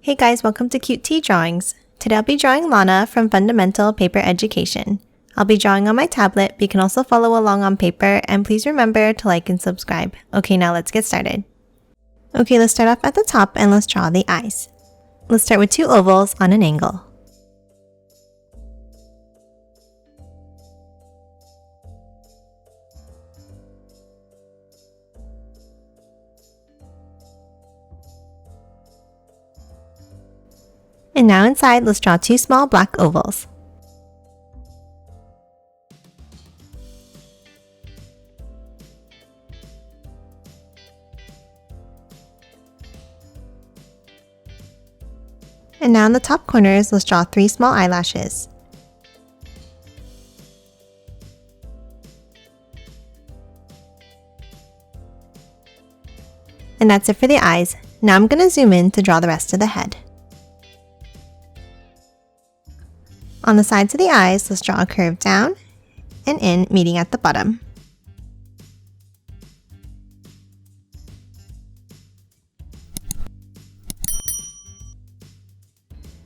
Hey guys, welcome to Cute Tea Drawings. Today I'll be drawing Lana from Fundamental Paper Education. I'll be drawing on my tablet, but you can also follow along on paper, and please remember to like and subscribe. Okay, now let's get started. Okay, let's start off at the top and let's draw the eyes. Let's start with two ovals on an angle. And now inside, let's draw two small black ovals. And now in the top corners, let's draw three small eyelashes. And that's it for the eyes. Now I'm going to zoom in to draw the rest of the head. On the sides of the eyes, let's draw a curve down and in, meeting at the bottom.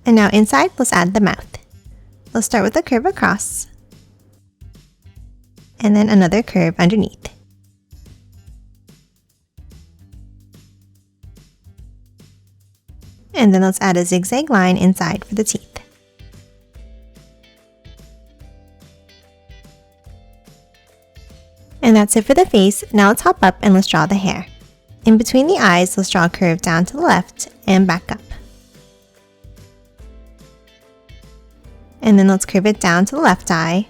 And now inside, let's add the mouth. Let's start with a curve across, and then another curve underneath. And then let's add a zigzag line inside for the teeth. And that's it for the face. Now let's hop up and let's draw the hair. In between the eyes, let's draw a curve down to the left and back up. And then let's curve it down to the left eye,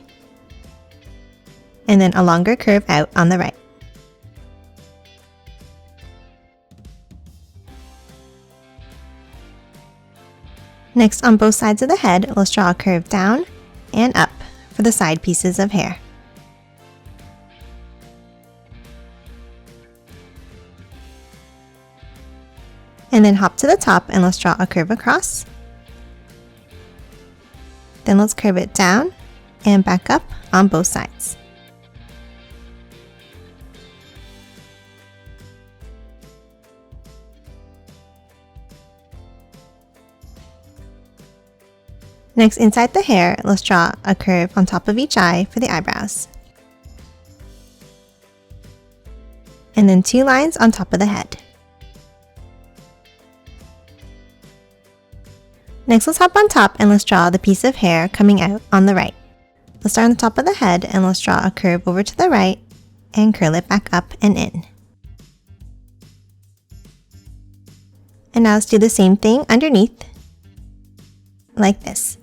and then a longer curve out on the right. Next, on both sides of the head, let's draw a curve down and up for the side pieces of hair. And then hop to the top and let's draw a curve across. Then let's curve it down and back up on both sides. Next, inside the hair, let's draw a curve on top of each eye for the eyebrows. And then two lines on top of the head. Next, let's hop on top and let's draw the piece of hair coming out on the right. Let's start on the top of the head and let's draw a curve over to the right and curl it back up and in. And now let's do the same thing underneath, like this.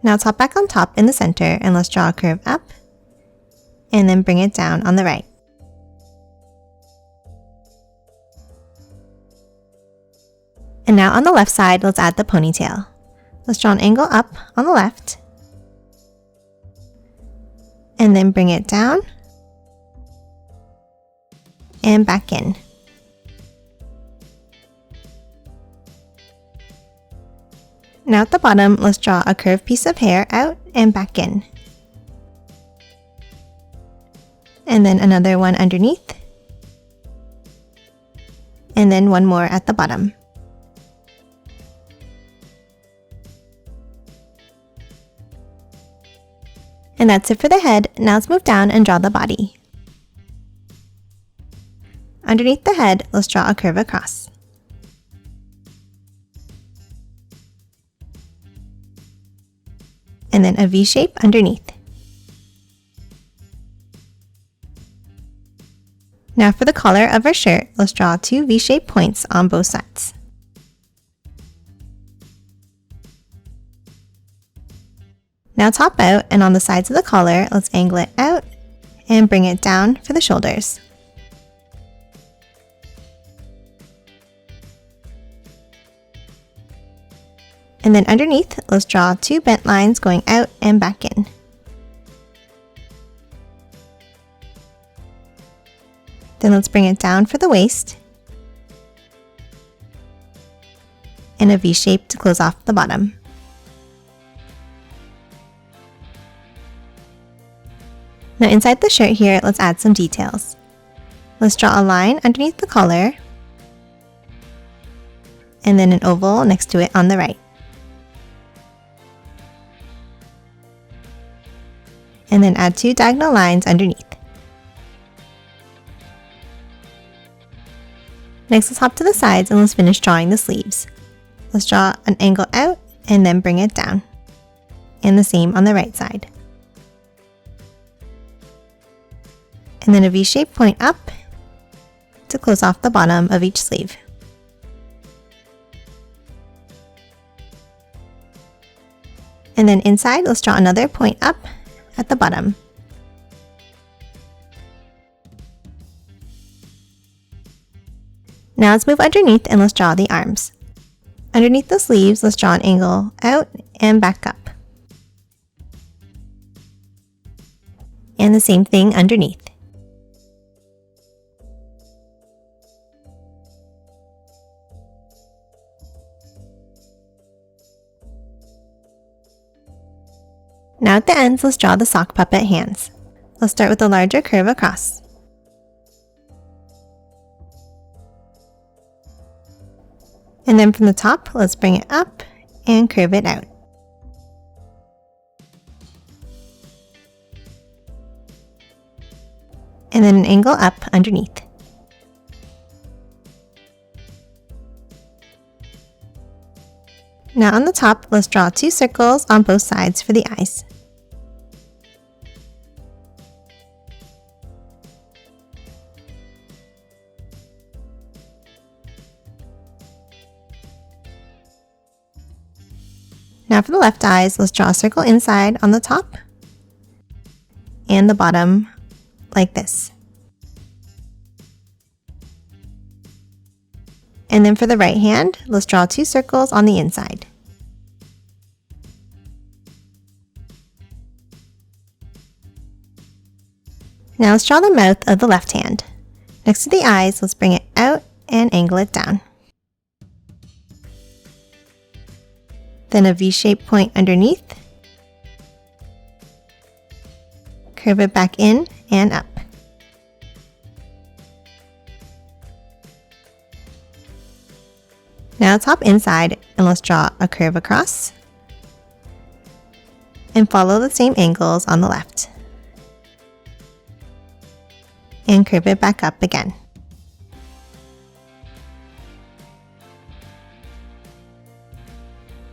Now let's hop back on top in the center and let's draw a curve up and then bring it down on the right. And now on the left side, let's add the ponytail. Let's draw an angle up on the left, and then bring it down and back in. Now at the bottom, let's draw a curved piece of hair out and back in. And then another one underneath, and then one more at the bottom. And that's it for the head. Now let's move down and draw the body. Underneath the head, let's draw a curve across. And then a V shape underneath. Now for the collar of our shirt, let's draw two V-shaped points on both sides. Now top out, and on the sides of the collar, let's angle it out and bring it down for the shoulders. And then underneath, let's draw two bent lines going out and back in. Then let's bring it down for the waist, and a V shape to close off the bottom. Now inside the shirt here, let's add some details. Let's draw a line underneath the collar, and then an oval next to it on the right. And then add 2 diagonal lines underneath. Next, let's hop to the sides and let's finish drawing the sleeves. Let's draw an angle out and then bring it down. And the same on the right side. And then a V-shaped point up to close off the bottom of each sleeve. And then inside, let's draw another point up at the bottom. Now let's move underneath and let's draw the arms. Underneath the sleeves, let's draw an angle out and back up. And the same thing underneath. Now at the ends, let's draw the sock puppet hands. Let's start with a larger curve across. And then from the top, let's bring it up and curve it out. And then an angle up underneath. Now on the top, let's draw 2 circles on both sides for the eyes. Now for the left eyes, let's draw a circle inside on the top and the bottom like this. And then for the right hand, let's draw 2 circles on the inside. Now let's draw the mouth of the left hand. Next to the eyes, let's bring it out and angle it down. Then a V-shaped point underneath. Curve it back in and up. Now let's hop inside and let's draw a curve across. And follow the same angles on the left. And curve it back up again.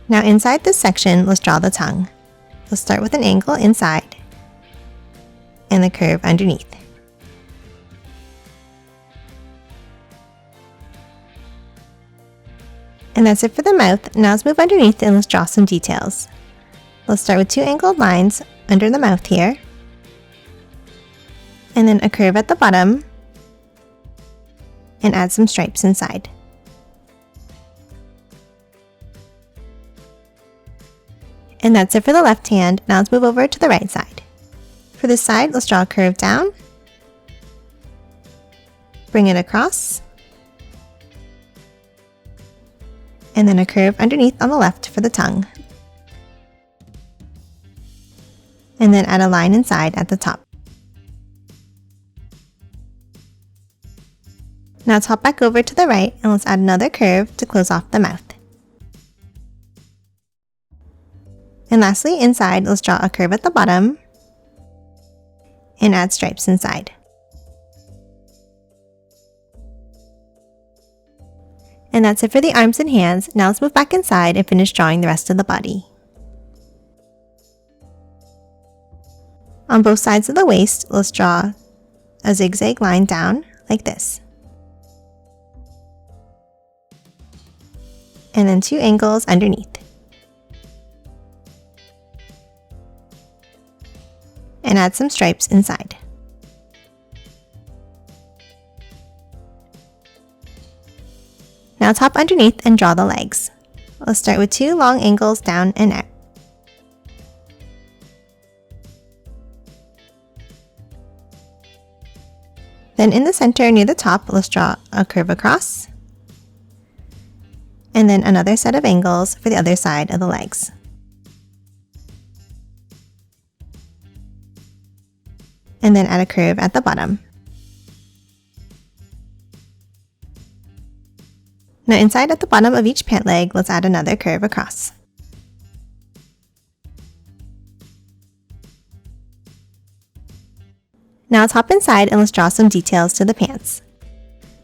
Now inside this section, let's draw the tongue. Let's start with an angle inside and the curve underneath. And that's it for the mouth. Now let's move underneath and let's draw some details. Let's start with 2 angled lines under the mouth here, and then a curve at the bottom, and add some stripes inside. And that's it for the left hand. Now let's move over to the right side. For this side, let's draw a curve down, bring it across, and then a curve underneath on the left for the tongue. And then add a line inside at the top. Now let's hop back over to the right and let's add another curve to close off the mouth. And lastly, inside, let's draw a curve at the bottom and add stripes inside. And that's it for the arms and hands. Now let's move back inside and finish drawing the rest of the body. On both sides of the waist, let's draw a zigzag line down like this. And then 2 angles underneath. And add some stripes inside. Now top underneath and draw the legs. Let's start with 2 long angles down and out. Then in the center near the top, let's draw a curve across. And then another set of angles for the other side of the legs. And then add a curve at the bottom. Now inside at the bottom of each pant leg, let's add another curve across. Now let's hop inside and let's draw some details to the pants.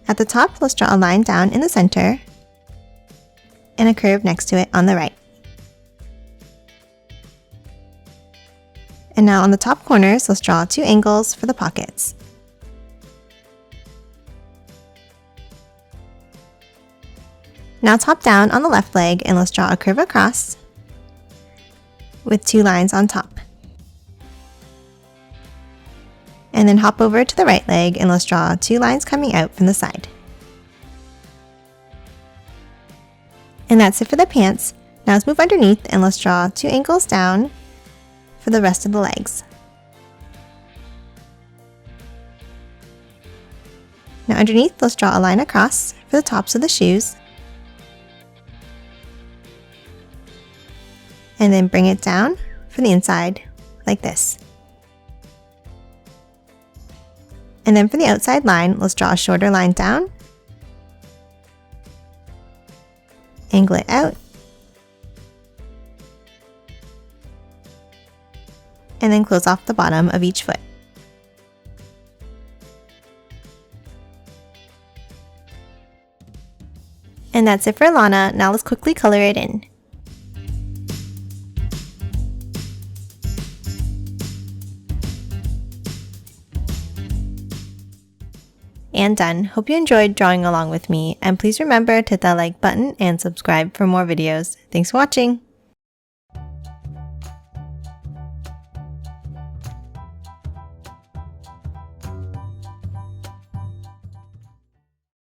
At the top, let's draw a line down in the center and a curve next to it on the right. And now on the top corners, let's draw 2 angles for the pockets. Now top down on the left leg and let's draw a curve across with 2 lines on top. And then hop over to the right leg and let's draw 2 lines coming out from the side. And that's it for the pants. Now let's move underneath and let's draw 2 angles down for the rest of the legs. Now underneath, let's draw a line across for the tops of the shoes. And then bring it down for the inside, like this. And then for the outside line, let's draw a shorter line down, angle it out, and then close off the bottom of each foot. And that's it for Lana. Now let's quickly color it in. And done. Hope you enjoyed drawing along with me, and please remember to hit that like button and subscribe for more videos. Thanks for watching!